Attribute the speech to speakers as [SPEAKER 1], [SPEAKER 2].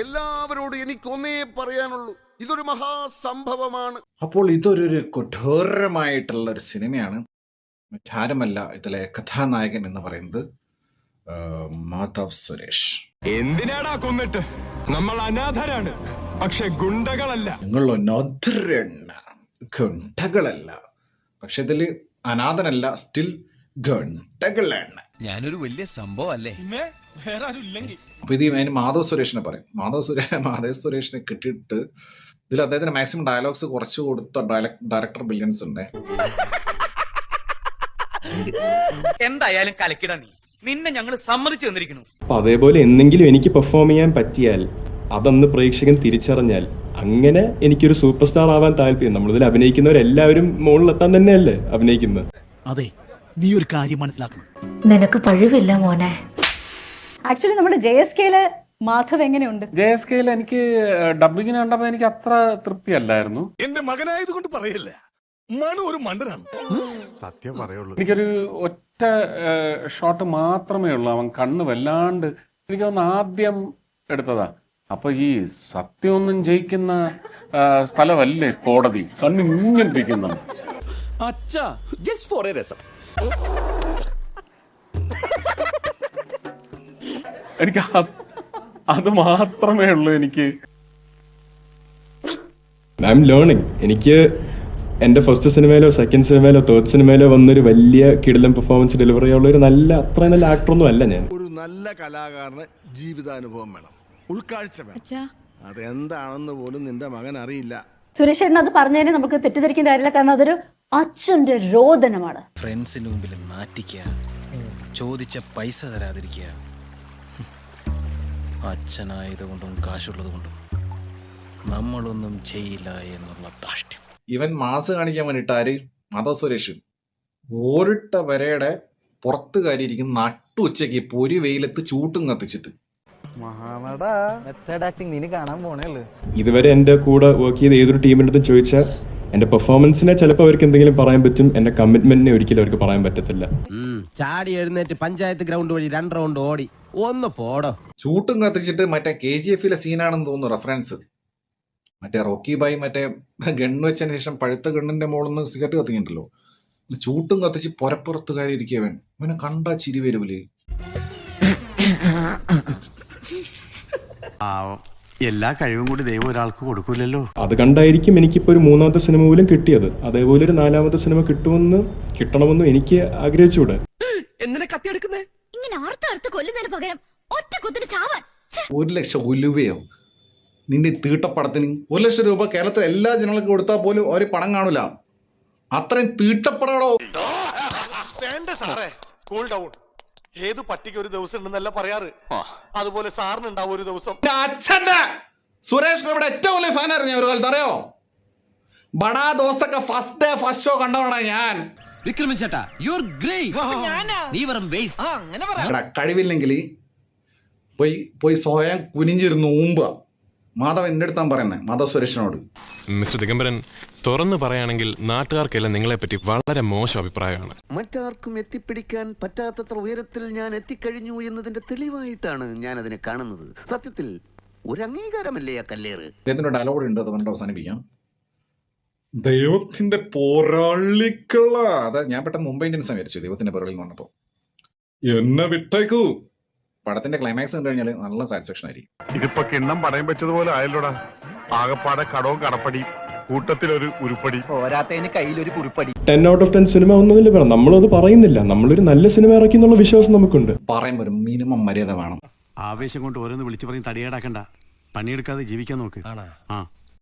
[SPEAKER 1] എല്ലാവരോടും എനിക്കൊന്നേ പറയാനുള്ളൂ, ഇതൊരു മഹാസംഭവമാണ്.
[SPEAKER 2] അപ്പോൾ ഇതൊരു കഠോരമായിട്ടുള്ള ഒരു സിനിമയാണ്. മറ്റാരുമല്ല ഇതിലെ കഥാനായകൻ എന്ന് പറയുന്നത് മാധവ് സുരേഷ്.
[SPEAKER 3] എന്തിനാടാ കൊന്നിട്ട്? നമ്മൾ അനാഥരാണ്, പക്ഷെ ഗുണ്ടകളല്ല.
[SPEAKER 2] നിങ്ങൾ അനാഥരല്ല, ഗുണ്ടകളല്ല. പക്ഷെ ഇതില് അനാഥനല്ല, സ്റ്റിൽ ഗുണ്ടകളാണ്.
[SPEAKER 4] ഞാനൊരു വലിയ സംഭവം അല്ലേ?
[SPEAKER 2] അപ്പൊ ഇത് അതിന് മാധവ് സുരേഷിനെ പറയും. മാധവ് സുരേഷിനെ കിട്ടിയിട്ട് ഇതിൽ അദ്ദേഹത്തിന് മാക്സിമം ഡയലോഗ്സ് കുറച്ച് കൊടുത്ത ഡയറക്ടർ ബ്രില്യൻസ് ഉണ്ട്.
[SPEAKER 5] എന്തായാലും കലക്കിട നീ, നിന്നെ ഞങ്ങൾ സമ്മതിച്ചു തന്നിരിക്കുന്നു.
[SPEAKER 6] അപ്പൊ അതേപോലെ എന്തെങ്കിലും എനിക്ക് പെർഫോം ചെയ്യാൻ പറ്റിയാൽ, അതൊന്ന് പ്രേക്ഷകൻ തിരിച്ചറിഞ്ഞാൽ, അങ്ങനെ എനിക്കൊരു സൂപ്പർ സ്റ്റാർ ആവാൻ താല്പര്യം. നമ്മളിതിൽ അഭിനയിക്കുന്നവരെല്ലാവരും മുകളിലെത്താൻ തന്നെയല്ലേ അഭിനയിക്കുന്നത്.
[SPEAKER 7] അതെ, നീ ഒരു കാര്യം മനസ്സിലാക്കണം,
[SPEAKER 8] നിനക്ക് പഴുവില്ല മോനെ.
[SPEAKER 9] ആക്ച്വലി നമ്മുടെ JSKയില് മാധവ് എങ്ങനെയുണ്ട്?
[SPEAKER 10] JSKയിൽ എനിക്ക് ഡബിങ്ങിന് കണ്ടപ്പോ എനിക്ക് അത്ര തൃപ്തിയല്ലായിരുന്നു.
[SPEAKER 3] എന്റെ മകനായത് കൊണ്ട് പറയല്ല, മനു ഒരു മണ്ടനാണ്. സത്യം പറയുള്ളൂ.
[SPEAKER 10] എനിക്കൊരു ഒറ്റ ഷോട്ട് മാത്രമേ ഉള്ളൂ, അവൻ കണ്ണ് വല്ലാണ്ട് എനിക്ക് തോന്നുന്നു ആദ്യം എടുത്തതാ. അപ്പൊ ഈ സത്യമൊന്നും ജയിക്കുന്ന സ്ഥലമല്ലേ കോടതി, കണ്ണ് ഇങ്ങനെ ഇരിക്കുന്ന.
[SPEAKER 3] അച്ഛാ, ജസ്റ്റ് ഫോർ എ രസം.
[SPEAKER 10] എനിക്ക് അത് മാത്രമേ ഉള്ളൂ. എനിക്ക്
[SPEAKER 6] ഐ എം ലേണിംഗ്. എനിക്ക് എൻ്റെ ഫസ്റ്റ് സിനിമയിലോ സെക്കൻഡ് സിനിമയിലോ തേർഡ് സിനിമയിലോ വന്നൊരു വലിയ കിടിലം പെർഫോമൻസ് ഡെലിവറി ഉള്ള ഒരു അത്ര നല്ല ആക്ടറൊന്നും അല്ല ഞാൻ.
[SPEAKER 3] ഒരു നല്ല കലാകാരന് ജീവിതാനുഭവം വേണം, ഉൾക്കാഴ്ച വേണം. അതെന്താണെന്ന് പോലും നിന്റെ മകൻ അറിയില്ല.
[SPEAKER 9] സുരേഷ് ചേട്ടൻ അത് പറഞ്ഞതിന് നമുക്ക് തെറ്റിദ്ധരിക്കേണ്ട കാര്യമില്ല, കാരണം അതൊരു അച്ഛന്റെ രോദനമാണ്.
[SPEAKER 4] ഫ്രണ്ട്സിന്റെ മുമ്പിൽ നാറ്റിക്കുക, ചോദിച്ച പൈസ തരാതിരിക്കുക, അച്ഛനായതുകൊണ്ടും കാശുള്ളത് കൊണ്ടും നമ്മളൊന്നും ചെയ്യില്ല എന്നുള്ള ധാഷ്ട്യം.
[SPEAKER 2] ഇവൻ മാസ് കാണിക്കാൻ വേണ്ടിയിട്ട് ആര് മാധവ് സുരേഷ് ഓരിട്ട വരയുടെ പുറത്ത് കയറിയിരിക്കും നട്ടുച്ചയ്ക്ക് പൊരി വെയിലത്ത് ചൂട്ടും കത്തിച്ചിട്ട്.
[SPEAKER 6] ഇതുവരെ എൻ്റെ കൂടെ വർക്ക് ചെയ്ത ഏതൊരു ടീമിൻ്റെ അടുത്തും ചോദിച്ചാൽ എൻ്റെ പെർഫോമൻസിനെ ചിലപ്പോൾ അവർക്ക് എന്തെങ്കിലും പറയാൻ പറ്റും, എൻ്റെ കമ്മിറ്റ്മെന്റിനെ ഒരിക്കലും അവർക്ക് പറയാൻ പറ്റത്തില്ല.
[SPEAKER 4] ചാടി എഴുന്നേറ്റ് പഞ്ചായത്ത് ഗ്രൗണ്ട് വഴി 2 റൗണ്ട് ഓടി ഒന്ന് പോടോ.
[SPEAKER 2] ചൂട്ടും കത്തിച്ചിട്ട് മറ്റേ KGF സീനാണെന്ന് തോന്നുന്നു റെഫറൻസ്. മറ്റേ റോക്കി ബായി മറ്റേ ഗണ്ണ് വെച്ചതിന് ശേഷം പഴുത്ത ഗണ്ണിന്റെ മുകളിൽ സിഗരറ്റ് കത്തിക്കണ്ടല്ലോ, ചൂട്ടും കത്തിച്ച് പുരപ്പുറത്ത് കയറിയിരിക്കവൻ. ഇവനെ കണ്ടാ ചിരി വരൂലേ.
[SPEAKER 11] എല്ലാ കഴിവും കൂടി ദൈവം ഒരാൾക്ക് കൊടുക്കൂലല്ലോ.
[SPEAKER 6] അത് കണ്ടായിരിക്കും എനിക്കിപ്പോൾ ഒരു 3ാമത്തെ സിനിമ പോലും കിട്ടിയത്. അതേപോലെ ഒരു 4ാമത്തെ സിനിമ കിട്ടണമെന്നും എനിക്ക് ആഗ്രഹിച്ചുകൂടെ.
[SPEAKER 5] എന്തിനാ കത്തിയെടുക്കുന്നേ?
[SPEAKER 8] ഇങ്ങനെ ആർത്തടുത്ത് കൊല്ലുന്നതിന് പകരം ഒറ്റ കുത്തിന് ചാവാൻ.
[SPEAKER 2] 1 ലക്ഷം ഉലുവയോ നിന്റെ തീട്ടപ്പടത്തിന്? 1 ലക്ഷം രൂപ കേരളത്തിലെ എല്ലാ ജനങ്ങൾക്കും കൊടുത്താൽ പോലും ഒരു പണം കാണൂല. അത്രയും തീട്ടപ്പടാടോ.
[SPEAKER 3] വേണ്ട സാറേ, കൂൾ ഡൗൺ. ഏത് പട്ടിക്ക് ഒരു ദിവസം ഉണ്ടെന്നല്ല പറയാറ്, അതുപോലെ സാറിനുണ്ടാവും ഒരു ദിവസം.
[SPEAKER 2] അച്ഛന്റെ സുരേഷ് ഗോപിയുടെ ഏറ്റവും വലിയ ഫാൻ അറിഞ്ഞ ഒരു കാലത്ത് അറിയോ? ബടാ ദോസ്തൊക്കെ ഫസ്റ്റ് ഡേ ഫസ്റ്റ് ഷോ കണ്ടവണ ഞാൻ.
[SPEAKER 4] വിക്രമൻ ചേട്ടാ, യു ആർ ഗ്രേറ്റ്. നീ വെറും വേസ്റ്റ്.
[SPEAKER 2] കഴിവില്ലെങ്കിൽ പോയി സ്വയം കുനിഞ്ഞിരുന്ന് ഊമ്പ. മാധവ് എന്റെ അടുത്താൻ പറയുന്നത്, മാധവ് സുരേഷിനോട്.
[SPEAKER 12] മിസ്റ്റർ ദിഗംബരൻ, തുറന്നു പറയുകയാണെങ്കിൽ നാട്ടുകാർക്കെല്ലാം നിങ്ങളെപ്പറ്റി വളരെ മോശം അഭിപ്രായമാണ്.
[SPEAKER 11] മറ്റാർക്കും എത്തിപ്പിടിക്കാൻ പറ്റാത്തത്ര ഉയരത്തിൽ ഞാൻ എത്തിക്കഴിഞ്ഞു എന്നതിന്റെ തെളിവായിട്ടാണ് ഞാൻ അതിനെ കാണുന്നത്. സത്യത്തിൽ ഒരു അംഗീകാരമല്ലേ ആ കല്ലേറ്.
[SPEAKER 2] അദ്ദേഹത്തിന്റെ ഡയലോഗ് ഉണ്ട്, അത് കണ്ട് അവസാനിപ്പിക്കാം. ദൈവത്തിന്റെ പോരാളിക്കള. അത് ഞാൻ പെട്ടെന്ന് മുംബൈ ഇന്ത്യൻസ് വിചാരിച്ചു ദൈവത്തിന്റെ പോരാളി എന്ന് പറഞ്ഞപ്പോ. എന്നെ വിട്ടേക്കൂ. പടത്തിന്റെ ക്ലൈമാക്സ് കണ്ടു കഴിഞ്ഞാൽ നല്ല സാറ്റിസ്ഫാക്ഷൻ ആയിരിക്കും.
[SPEAKER 11] ഇതിപ്പോ കിണ്ണം പടയം വെച്ചതുപോലെ ആയല്ലോടാ. ആകപ്പാടെ കടവും കടപ്പടി, കൂട്ടത്തിലൊരു ഉരുപ്പടി,
[SPEAKER 5] പോരാത്തതിന് കയ്യിലൊരു കുറിപ്പടി.
[SPEAKER 6] 10 out of 10 സിനിമ ഒന്നുമില്ല പറയാം. നമ്മളത് പറയുന്നില്ല, നമ്മളൊരു നല്ല സിനിമ ഇറക്കി എന്നുള്ള വിശ്വാസം നമുക്കുണ്ട്.
[SPEAKER 2] പറയുമ്പോൾ ഒരു മിനിമം മര്യാദ വേണം.
[SPEAKER 11] ആവേശം കൊണ്ട് ഓരോന്ന് വിളിച്ചു പറഞ്ഞ് തടിയേടാക്കണ്ട. പണിയെടുക്കാതെ ജീവിക്കാൻ നോക്ക്.